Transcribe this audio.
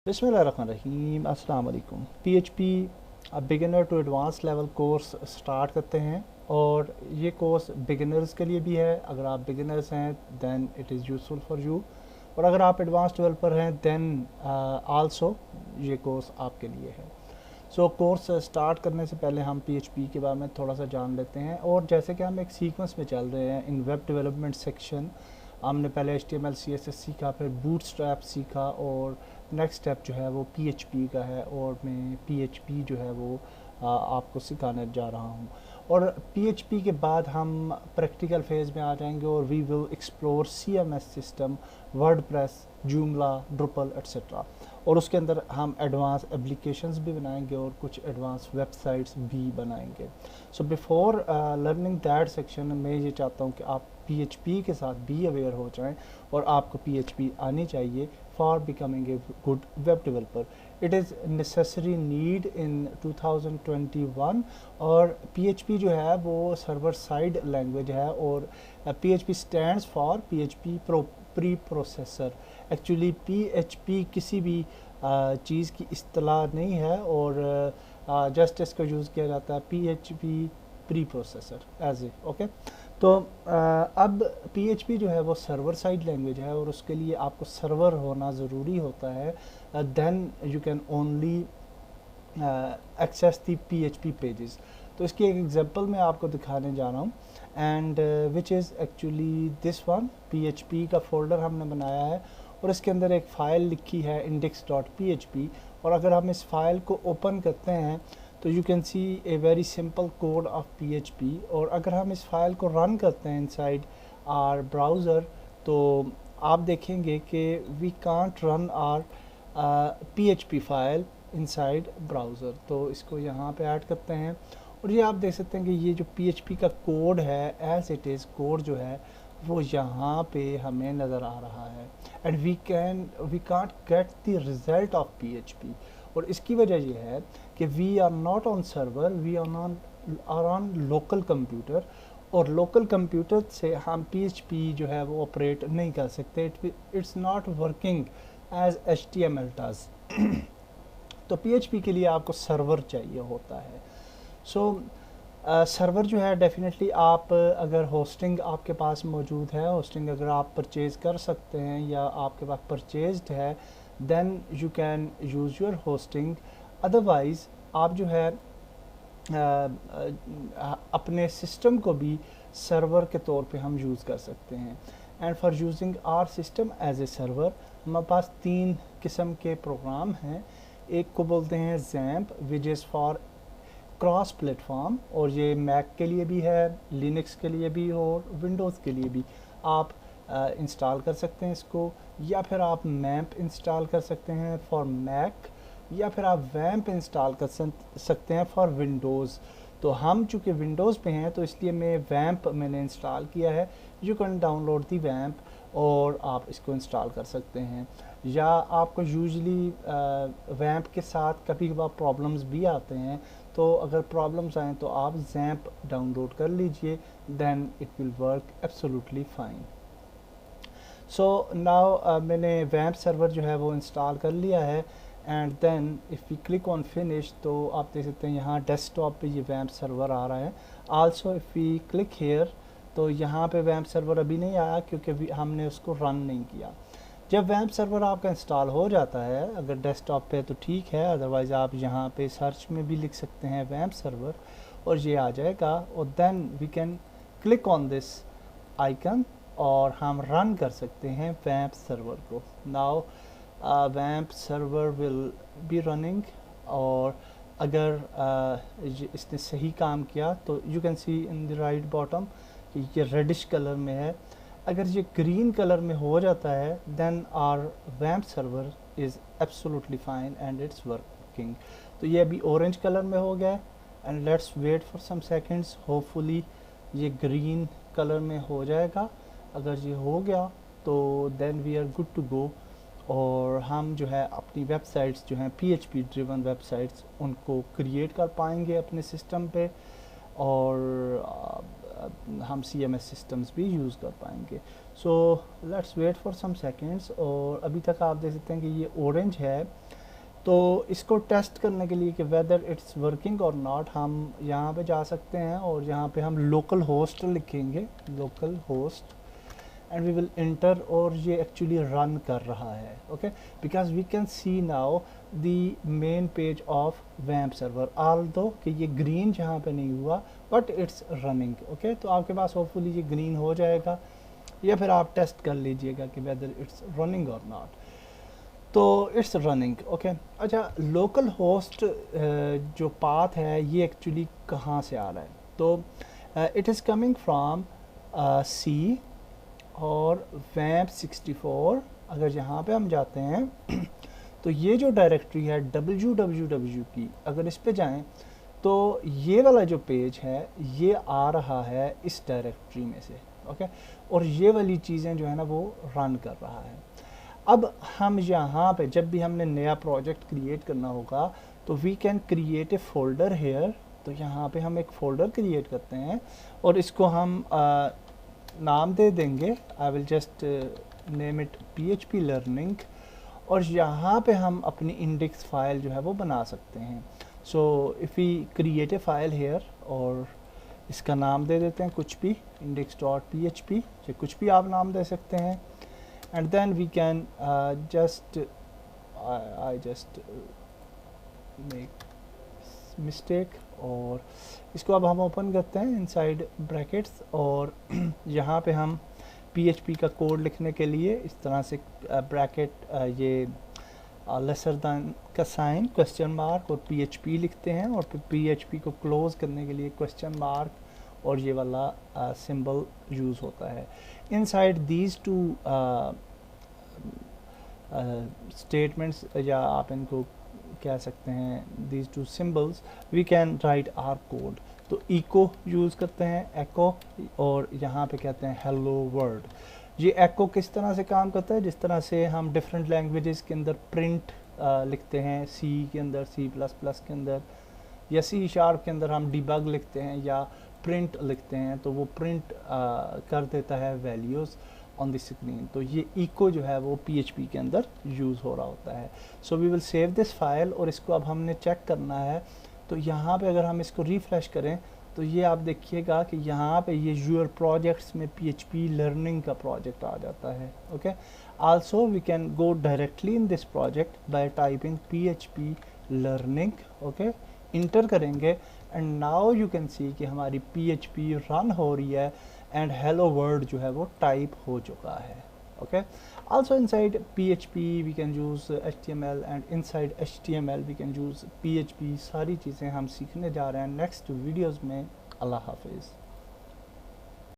बिस्मिल्लाहिर्रहमानिर्रहीम अस्सलाम वालेकुम। PHP beginner to advance level course start करते हैं और ये कोर्स बिगिनर्स के लिए भी है। अगर आप बिगिनर्स हैं then it is useful for you, और अगर आप एडवांस डेवलपर हैं देन आल्सो ये कोर्स आपके लिए है। सो कोर्स स्टार्ट करने से पहले हम पीएचपी के बारे में थोड़ा सा जान लेते हैं। और जैसे कि हम एक सीक्वेंस में चल रहे हैं इन वेब डेवलपमेंट सेक्शन, हमने पहले HTML CSS सीखा, फिर बूटस्ट्रैप सीखा, और नेक्स्ट स्टेप जो है वो PHP का है, और मैं PHP जो है वो आपको सिखाने जा रहा हूँ। और PHP के बाद हम प्रैक्टिकल फेज़ में आ जाएंगे और we will explore CMS system, WordPress, Joomla, Drupal etcetera. और उसके अंदर हम एडवांस एप्लीकेशंस भी बनाएंगे और कुछ एडवांस वेबसाइट्स भी बनाएंगे। So before learning that section मैं ये चाहता हूँ कि आप PHP के साथ भी अवेयर हो जाएं और आपको PHP आनी चाहिए for becoming a good web developer. It is necessary need in 2021। और PHP जो है वो सर्वर साइड लैंग्वेज है, और PHP stands for PHP pre processor. Actually PHP किसी भी चीज़ की इस्तेलाह नहीं है, और जस्ट इसको यूज़ किया जाता है PHP preprocessor as a okay. तो अब PHP जो है वो सर्वर साइड लैंग्वेज है, और उसके लिए आपको सर्वर होना ज़रूरी होता है। Then you can only access the PHP pages. तो इसकी एक एग्जांपल मैं आपको दिखाने जा रहा हूँ, and which is actually this one. PHP का फोल्डर हमने बनाया है और इसके अंदर एक फ़ाइल लिखी है index.php। और अगर हम इस फाइल को ओपन करते हैं तो you can C a very simple code of PHP। और अगर हम इस फाइल को रन करते हैं इनसाइड आर ब्राउज़र तो आप देखेंगे कि we can't run our PHP file inside browser. तो इसको यहाँ पे ऐड करते हैं, और ये आप देख सकते हैं कि ये जो PHP का कोड है एज इट इज़ कोड जो है वो यहाँ पे हमें नज़र आ रहा है, and we can't get the result of PHP। और इसकी वजह ये है कि we are not on server, we are on local computer, और लोकल कंप्यूटर से हम PHP जो है वो ऑपरेट नहीं कर सकते। It's not working as HTML does. तो PHP के लिए आपको सर्वर चाहिए होता है। सो सर्वर जो है डेफिनेटली आप अगर होस्टिंग आपके पास मौजूद है, होस्टिंग अगर आप परचेज़ कर सकते हैं या आपके पास परचेज्ड है, then you can use your hosting. Otherwise आप जो है अपने सिस्टम को भी सर्वर के तौर पे हम यूज़ कर सकते हैं। And for using our system as a server हमारे पास 3 किस्म के प्रोग्राम हैं। एक को बोलते हैं XAMPP which is for cross platform, और ये मैक के लिए भी है, लिनक्स के लिए भी और विंडोज़ के लिए भी आप इंस्टॉल कर सकते हैं इसको। या फिर आप मैम्प इंस्टॉल कर सकते हैं फॉर मैक, या फिर आप वैम्प इंस्टॉल कर सकते हैं फॉर विंडोज़। तो हम चूँकि विंडोज़ पे हैं तो इसलिए मैंने इंस्टॉल किया है। यू कैन डाउनलोड दी वैम्प और आप इसको इंस्टॉल कर सकते हैं। या आपको यूजली वैम्प के साथ कभी कभार प्रॉब्लम्स भी आते हैं, तो अगर प्रॉब्लम्स आएँ तो आप XAMPP डाउनलोड कर लीजिए, then it will work absolutely fine. So now मैंने वैम्प सर्वर जो है वो इंस्टॉल कर लिया है, and then if we click on finish तो आप देख सकते हैं यहाँ डेस्कटॉप पे ये वैम्प सर्वर आ रहा है। Also if we click here तो यहाँ पे वैम्प सर्वर अभी नहीं आया क्योंकि हमने उसको रन नहीं किया। जब वैम्प सर्वर आपका इंस्टॉल हो जाता है, अगर डेस्कटॉप पे तो ठीक है, अदरवाइज़ आप यहाँ पे सर्च में भी लिख सकते हैं वैम्प सर्वर और ये आ जाएगा, और then we can click on this icon और हम रन कर सकते हैं वैम्प सर्वर को। नाउ वैम्प सर्वर विल बी रनिंग, और अगर इसने सही काम किया तो you can see in the right bottom कि ये रेडिश कलर में है। अगर ये ग्रीन कलर में हो जाता है देन आर वैम्प server is absolutely fine and it's working. तो ये अभी ऑरेंज कलर में हो गया है, and let's wait for some seconds, hopefully ये ग्रीन कलर में हो जाएगा। अगर ये हो गया तो then we are good to go, और हम जो है अपनी वेबसाइट्स जो हैं PHP ड्रिवन वेबसाइट्स उनको क्रिएट कर पाएंगे अपने सिस्टम पे, और हम CMS सिस्टम्स भी यूज़ कर पाएंगे। So let's wait for some seconds. और अभी तक आप देख सकते हैं कि ये ऑरेंज है, तो इसको टेस्ट करने के लिए कि वेदर इट्स वर्किंग और नॉट, हम यहाँ पे जा सकते हैं और यहाँ पे हम लोकल होस्ट लिखेंगे, local host, and we will enter, और ये एक्चुअली रन कर रहा है, okay, because we can see now the main page of वैम्प सर्वर, ऑल्दो कि ये ग्रीन जहाँ पे नहीं हुआ बट इट्स रनिंग, ओके। तो आपके पास होपफुली ये ग्रीन हो जाएगा, या फिर आप टेस्ट कर लीजिएगा कि वेदर इट्स रनिंग और नॉट। तो इट्स रनिंग, ओके। अच्छा, लोकल होस्ट जो पाथ है ये एक्चुअली कहाँ से आ रहा है, तो इट इज़ कमिंग फ्रॉम सी और वैम्प 64। अगर यहाँ पे हम जाते हैं तो ये जो डायरेक्टरी है www की, अगर इस पे जाएं तो ये वाला जो पेज है ये आ रहा है इस डायरेक्टरी में से, ओके। और ये वाली चीज़ें जो है ना वो रन कर रहा है। अब हम यहाँ पे जब भी हमने नया प्रोजेक्ट क्रिएट करना होगा तो we can create a folder here. तो यहाँ पे हम एक फ़ोल्डर क्रिएट करते हैं और इसको हम नाम दे देंगे, I will just name it PHP learning, और यहाँ पे हम अपनी इंडेक्स फाइल जो है वो बना सकते हैं। So if we create a file here और इसका नाम दे देते हैं कुछ भी, index.php, या कुछ भी आप नाम दे सकते हैं, and then we can just I just make mistake, और इसको अब हम ओपन करते हैं इनसाइड ब्रैकेट्स, और यहाँ पे हम PHP का कोड लिखने के लिए इस तरह से ब्रैकेट ये लेसर दैन का साइन क्वेश्चन मार्क और PHP लिखते हैं, और फिर PHP को क्लोज करने के लिए क्वेश्चन मार्क और ये वाला सिंबल यूज़ होता है। इनसाइड दीज टू स्टेटमेंट्स, या आप इनको कह सकते हैं these two symbols, we can write our code. तो इको यूज़ करते हैं, एको, और यहाँ पे कहते हैं हेलो वर्ल्ड। ये एको किस तरह से काम करता है, जिस तरह से हम डिफरेंट लैंग्वेजेस के अंदर प्रिंट लिखते हैं, सी के अंदर, C++ के अंदर, या C# के अंदर हम डिबग लिखते हैं या प्रिंट लिखते हैं, तो वो प्रिंट कर देता है वैल्यूज़ ऑन द स्क्रीन। तो ये इको जो है वो PHP के अंदर यूज़ हो रहा होता है। So we will save this file, और इसको अब हमने चेक करना है। तो यहाँ पे अगर हम इसको रिफ्रेश करें तो ये आप देखिएगा कि यहाँ पे ये यूर प्रोजेक्ट्स में PHP लर्निंग का प्रोजेक्ट आ जाता है, okay. Also we can go directly in this project by typing PHP learning, okay, enter करेंगे, and now you can see कि हमारी PHP रन हो रही है एंड हेलो वर्ल्ड जो है वो टाइप हो चुका है, okay. Also inside PHP we can use HTML, and inside HTML we can use PHP। सारी चीज़ें हम सीखने जा रहे हैं नेक्स्ट वीडियोज़ में। अल्लाह हाफिज़।